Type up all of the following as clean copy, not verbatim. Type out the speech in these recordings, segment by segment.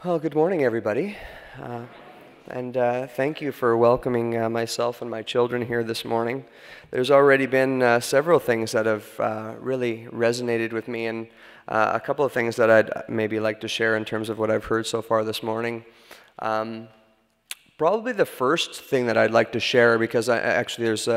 Well, good morning, everybody. And thank you for welcoming myself and my children here this morning. There's already been several things that have really resonated with me, and a couple of things that I'd maybe like to share in terms of what I've heard so far this morning. Probably the first thing that I'd like to share, because actually there's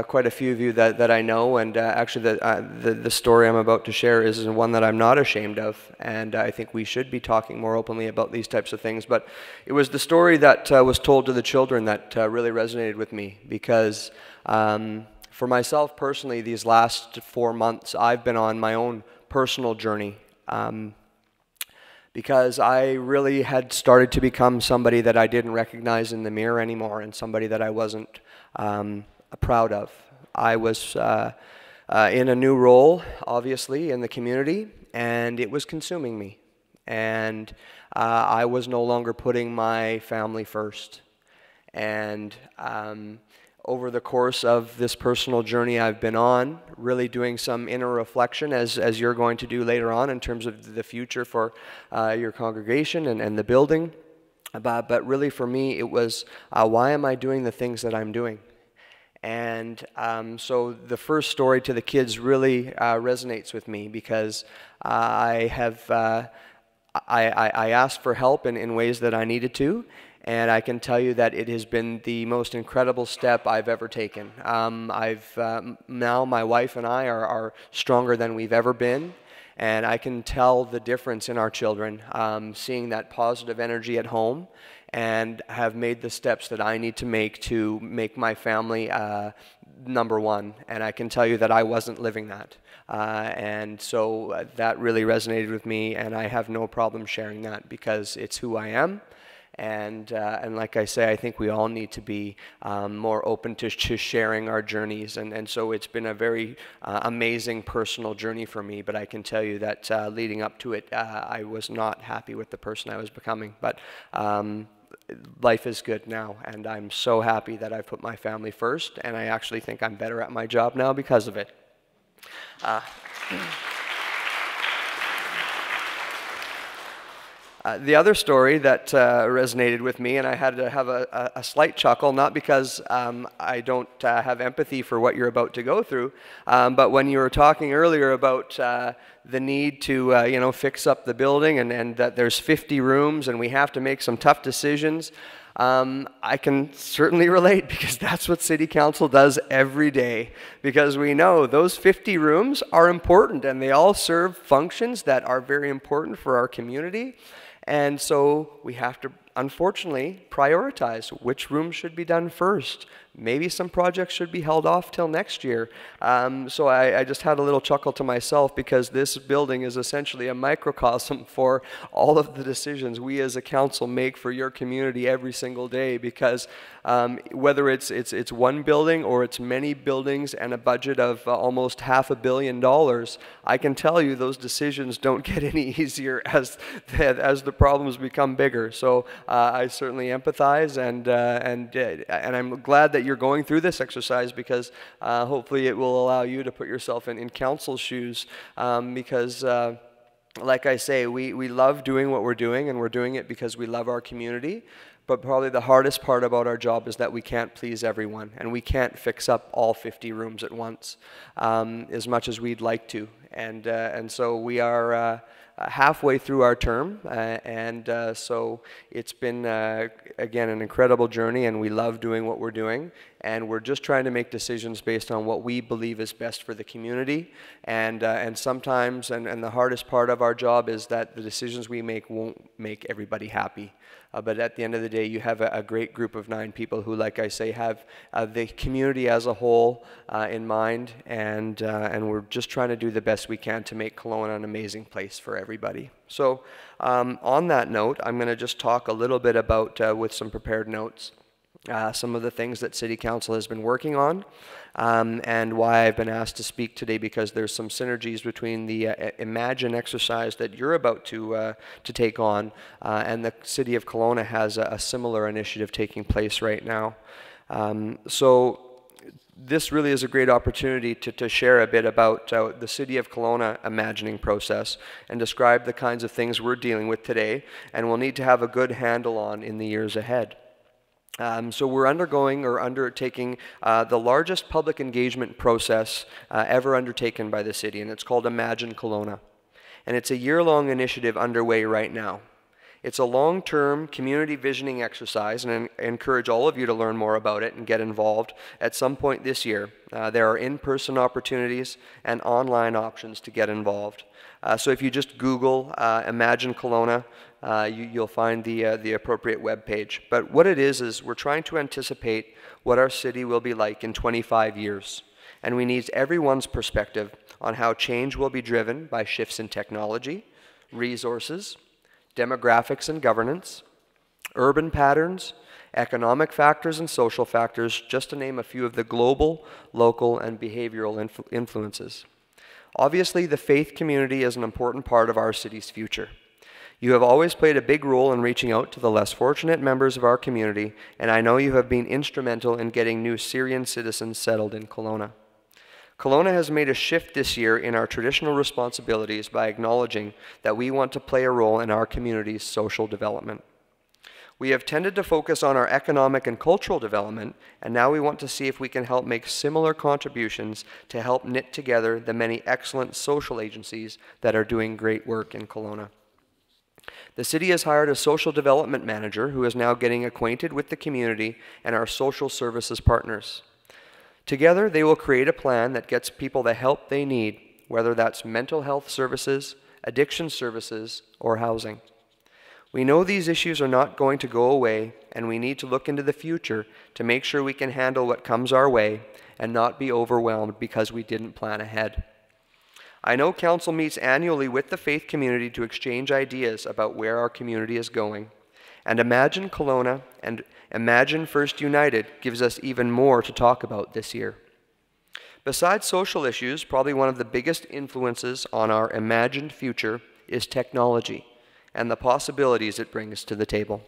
quite a few of you that I know, and actually the story I'm about to share is one that I'm not ashamed of, and I think we should be talking more openly about these types of things. But it was the story that was told to the children that really resonated with me, because for myself personally, these last 4 months, I've been on my own personal journey. Because I really had started to become somebody that I didn't recognize in the mirror anymore, and somebody that I wasn't proud of. I was in a new role, obviously, in the community, and it was consuming me. And I was no longer putting my family first. And over the course of this personal journey I've been on, really doing some inner reflection, as you're going to do later on in terms of the future for your congregation and the building. But really for me, it was, why am I doing the things that I'm doing? And so the first story to the kids really resonates with me, because I asked for help in ways that I needed to. And I can tell you that it has been the most incredible step I've ever taken. Now my wife and I are stronger than we've ever been, and I can tell the difference in our children, seeing that positive energy at home, and have made the steps that I need to make my family number one. And I can tell you that I wasn't living that. And so that really resonated with me, and I have no problem sharing that, because it's who I am. And like I say, I think we all need to be more open to sharing our journeys. And so it's been a very amazing personal journey for me. But I can tell you that leading up to it, I was not happy with the person I was becoming. But life is good now, and I'm so happy that I put my family first. And I actually think I'm better at my job now because of it. The other story that resonated with me, and I had to have a slight chuckle, not because I don't have empathy for what you're about to go through, but when you were talking earlier about the need to fix up the building, and that there's 50 rooms and we have to make some tough decisions, I can certainly relate, because that's what City Council does every day. Because we know those 50 rooms are important, and they all serve functions that are very important for our community. And so we have to, unfortunately, prioritize which rooms should be done first. Maybe some projects should be held off till next year. So I just had a little chuckle to myself, because this building is essentially a microcosm for all of the decisions we as a council make for your community every single day. Because whether it's one building or it's many buildings and a budget of almost $500 million, I can tell you those decisions don't get any easier as the problems become bigger. So I certainly empathize, and I'm glad that you're going through this exercise, because hopefully it will allow you to put yourself in council's shoes, because like I say, we love doing what we're doing, and we're doing it because we love our community. But probably the hardest part about our job is that we can't please everyone, and we can't fix up all 50 rooms at once, as much as we'd like to. And so we are halfway through our term, so it's been, again, an incredible journey, and we love doing what we're doing, and we're just trying to make decisions based on what we believe is best for the community. And sometimes, and the hardest part of our job is that the decisions we make won't make everybody happy. But at the end of the day, you have a great group of 9 people who, like I say, have the community as a whole in mind, and we're just trying to do the best we can to make Kelowna an amazing place for everybody. So on that note, I'm going to just talk a little bit about, with some prepared notes, some of the things that City Council has been working on, and why I've been asked to speak today, because there's some synergies between the Imagine exercise that you're about to take on, and the City of Kelowna has a similar initiative taking place right now. So this really is a great opportunity to share a bit about the City of Kelowna imagining process and describe the kinds of things we're dealing with today and will need to have a good handle on in the years ahead. So we're undergoing or undertaking the largest public engagement process ever undertaken by the city, and it's called Imagine Kelowna. And it's a year-long initiative underway right now. It's a long-term community visioning exercise, and I encourage all of you to learn more about it and get involved at some point this year. There are in-person opportunities and online options to get involved. So if you just Google Imagine Kelowna, you'll find the appropriate web page. But what it is we're trying to anticipate what our city will be like in 25 years. And we need everyone's perspective on how change will be driven by shifts in technology, resources, demographics and governance, urban patterns, economic factors and social factors, just to name a few of the global, local, and behavioral influences. Obviously, the faith community is an important part of our city's future. You have always played a big role in reaching out to the less fortunate members of our community, and I know you have been instrumental in getting new Syrian citizens settled in Kelowna. Kelowna has made a shift this year in our traditional responsibilities by acknowledging that we want to play a role in our community's social development. We have tended to focus on our economic and cultural development, and now we want to see if we can help make similar contributions to help knit together the many excellent social agencies that are doing great work in Kelowna. The city has hired a social development manager who is now getting acquainted with the community and our social services partners. Together, they will create a plan that gets people the help they need, whether that's mental health services, addiction services, or housing. We know these issues are not going to go away, and we need to look into the future to make sure we can handle what comes our way and not be overwhelmed because we didn't plan ahead. I know Council meets annually with the faith community to exchange ideas about where our community is going. And Imagine Kelowna and Imagine First United gives us even more to talk about this year. Besides social issues, probably one of the biggest influences on our imagined future is technology and the possibilities it brings to the table.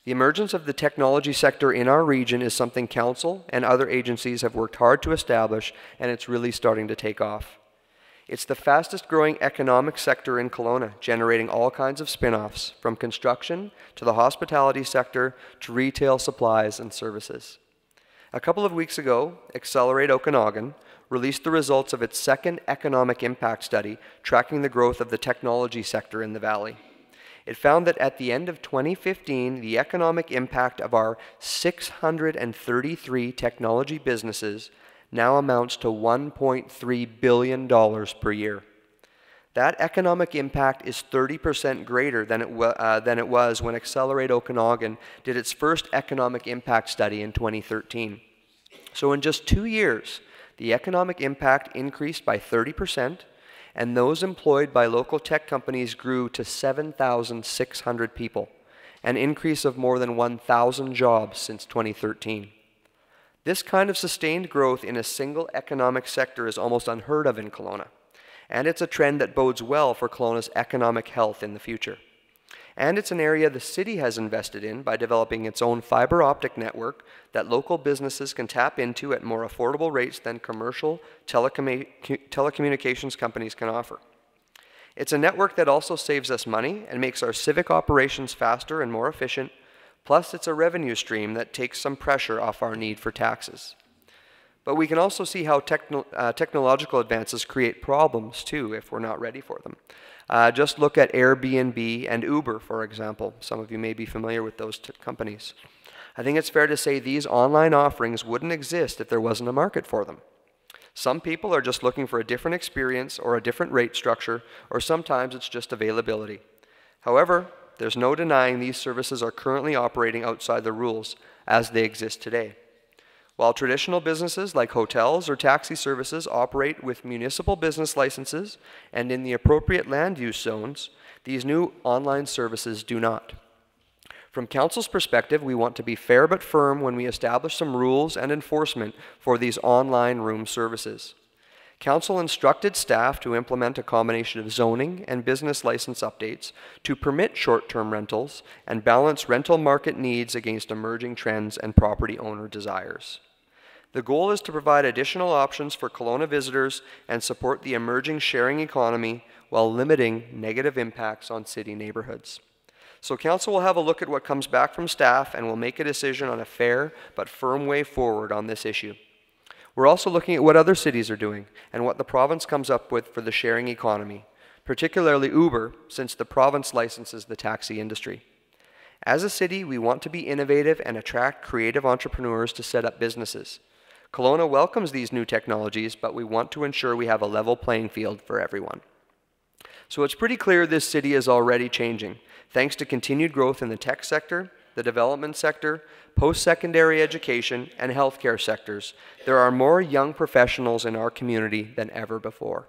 The emergence of the technology sector in our region is something Council and other agencies have worked hard to establish, and it's really starting to take off. It's the fastest growing economic sector in Kelowna, generating all kinds of spin-offs, from construction to the hospitality sector to retail supplies and services. A couple of weeks ago, Accelerate Okanagan released the results of its second economic impact study tracking the growth of the technology sector in the valley. It found that at the end of 2015, the economic impact of our 633 technology businesses now amounts to $1.3 billion per year. That economic impact is 30% greater than it was when Accelerate Okanagan did its first economic impact study in 2013. So in just 2 years, the economic impact increased by 30%, and those employed by local tech companies grew to 7,600 people, an increase of more than 1,000 jobs since 2013. This kind of sustained growth in a single economic sector is almost unheard of in Kelowna, and it's a trend that bodes well for Kelowna's economic health in the future. And it's an area the city has invested in by developing its own fiber optic network that local businesses can tap into at more affordable rates than commercial telecommunications companies can offer. It's a network that also saves us money and makes our civic operations faster and more efficient. Plus, it's a revenue stream that takes some pressure off our need for taxes. But we can also see how technological advances create problems, too, if we're not ready for them. Just look at Airbnb and Uber, for example. Some of you may be familiar with those companies. I think it's fair to say these online offerings wouldn't exist if there wasn't a market for them. Some people are just looking for a different experience or a different rate structure, or sometimes it's just availability. However, there's no denying these services are currently operating outside the rules as they exist today. While traditional businesses like hotels or taxi services operate with municipal business licenses and in the appropriate land use zones, these new online services do not. From Council's perspective, we want to be fair but firm when we establish some rules and enforcement for these online room services. Council instructed staff to implement a combination of zoning and business license updates to permit short-term rentals and balance rental market needs against emerging trends and property owner desires. The goal is to provide additional options for Kelowna visitors and support the emerging sharing economy while limiting negative impacts on city neighborhoods. So Council will have a look at what comes back from staff and will make a decision on a fair but firm way forward on this issue. We're also looking at what other cities are doing and what the province comes up with for the sharing economy, particularly Uber, since the province licenses the taxi industry. As a city, we want to be innovative and attract creative entrepreneurs to set up businesses. Kelowna welcomes these new technologies, but we want to ensure we have a level playing field for everyone. So it's pretty clear this city is already changing, thanks to continued growth in the tech sector, the development sector, post-secondary education, and healthcare sectors. There are more young professionals in our community than ever before.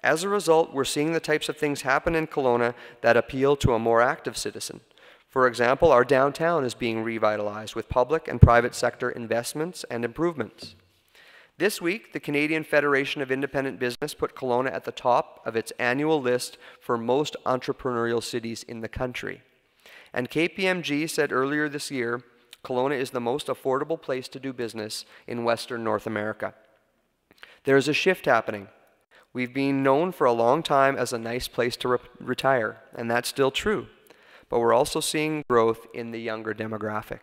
As a result, we're seeing the types of things happen in Kelowna that appeal to a more active citizen. For example, our downtown is being revitalized with public and private sector investments and improvements. This week, the Canadian Federation of Independent Business put Kelowna at the top of its annual list for most entrepreneurial cities in the country. And KPMG said earlier this year, Kelowna is the most affordable place to do business in Western North America. There is a shift happening. We've been known for a long time as a nice place to retire, and that's still true. But we're also seeing growth in the younger demographic.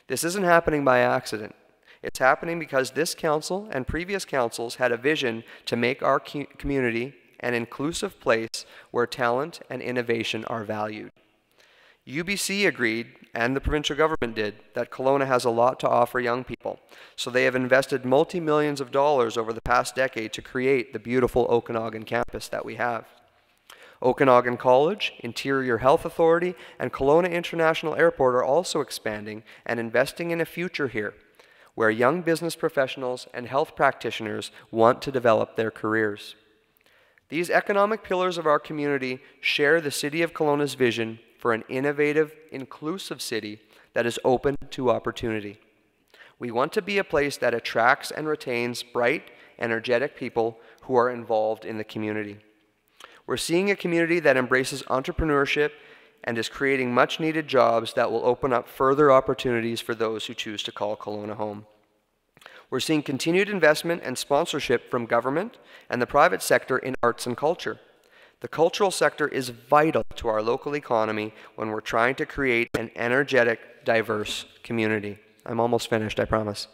This isn't happening by accident. It's happening because this council and previous councils had a vision to make our community an inclusive place where talent and innovation are valued. UBC agreed, and the provincial government did, that Kelowna has a lot to offer young people, so they have invested multi-millions of dollars over the past decade to create the beautiful Okanagan campus that we have. Okanagan College, Interior Health Authority, and Kelowna International Airport are also expanding and investing in a future here, where young business professionals and health practitioners want to develop their careers. These economic pillars of our community share the City of Kelowna's vision for an innovative, inclusive city that is open to opportunity. We want to be a place that attracts and retains bright, energetic people who are involved in the community. We're seeing a community that embraces entrepreneurship and is creating much-needed jobs that will open up further opportunities for those who choose to call Kelowna home. We're seeing continued investment and sponsorship from government and the private sector in arts and culture. The cultural sector is vital to our local economy when we're trying to create an energetic, diverse community. I'm almost finished, I promise.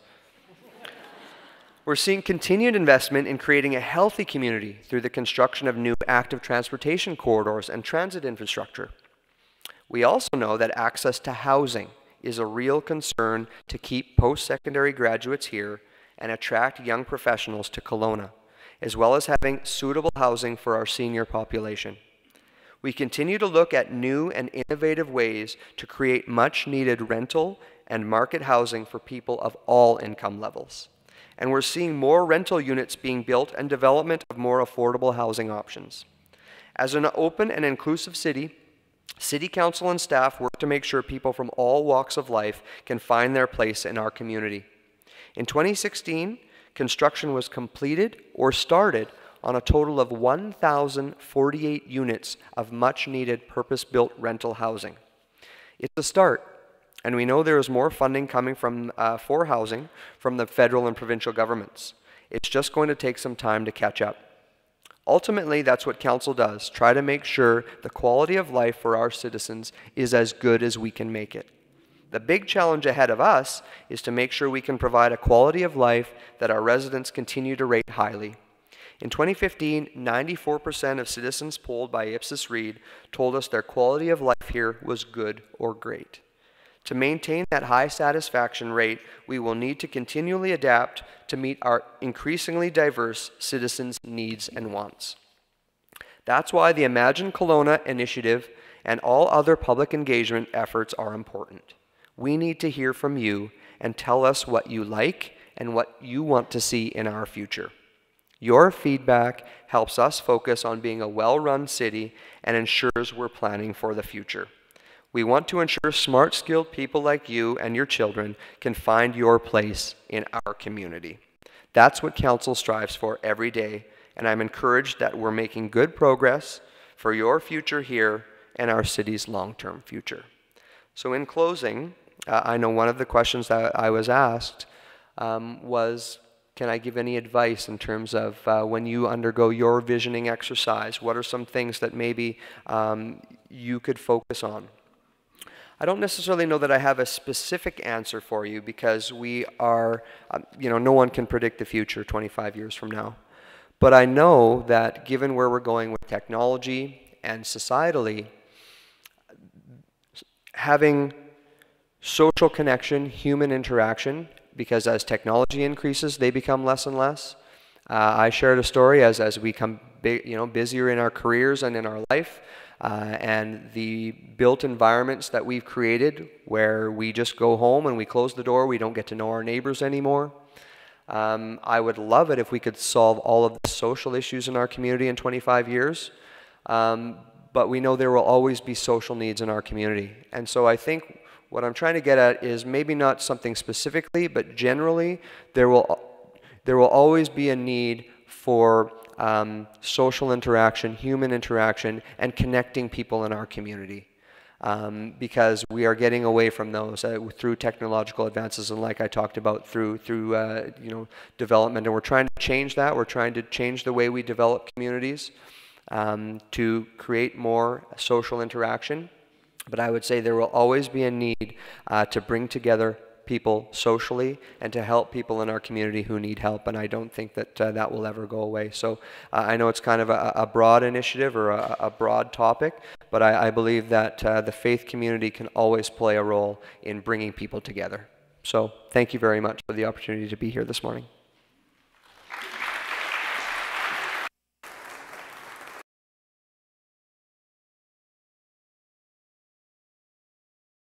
We're seeing continued investment in creating a healthy community through the construction of new active transportation corridors and transit infrastructure. We also know that access to housing is a real concern to keep post-secondary graduates here and attract young professionals to Kelowna, as well as having suitable housing for our senior population. We continue to look at new and innovative ways to create much-needed rental and market housing for people of all income levels. And we're seeing more rental units being built and development of more affordable housing options. As an open and inclusive city, City Council and staff work to make sure people from all walks of life can find their place in our community. In 2016, construction was completed or started on a total of 1,048 units of much-needed purpose-built rental housing. It's a start, and we know there is more funding coming for housing from the federal and provincial governments. It's just going to take some time to catch up. Ultimately, that's what Council does, try to make sure the quality of life for our citizens is as good as we can make it. The big challenge ahead of us is to make sure we can provide a quality of life that our residents continue to rate highly. In 2015, 94% of citizens polled by Ipsos Reid told us their quality of life here was good or great. To maintain that high satisfaction rate, we will need to continually adapt to meet our increasingly diverse citizens' needs and wants. That's why the Imagine Kelowna initiative and all other public engagement efforts are important. We need to hear from you and tell us what you like and what you want to see in our future. Your feedback helps us focus on being a well-run city and ensures we're planning for the future. We want to ensure smart, skilled people like you and your children can find your place in our community. That's what Council strives for every day, and I'm encouraged that we're making good progress for your future here and our city's long-term future. So in closing, I know one of the questions that I was asked was, can I give any advice in terms of when you undergo your visioning exercise, what are some things that maybe you could focus on? I don't necessarily know that I have a specific answer for you because we are, no one can predict the future 25 years from now. But I know that given where we're going with technology and societally, having social connection, human interaction, because as technology increases, they become less and less. I shared a story as we become busier in our careers and in our life, and the built environments that we've created where we just go home and we close the door, we don't get to know our neighbors anymore. I would love it if we could solve all of the social issues in our community in 25 years, but we know there will always be social needs in our community. And so I think what I'm trying to get at is maybe not something specifically, but generally there will always be a need for social interaction, human interaction, and connecting people in our community. Because we are getting away from those through technological advances, and like I talked about, through development, and we're trying to change that. We're trying to change the way we develop communities to create more social interaction. But I would say there will always be a need to bring together people socially and to help people in our community who need help, and I don't think that that will ever go away. So I know it's kind of a broad initiative or a broad topic, but I believe that the faith community can always play a role in bringing people together. So thank you very much for the opportunity to be here this morning.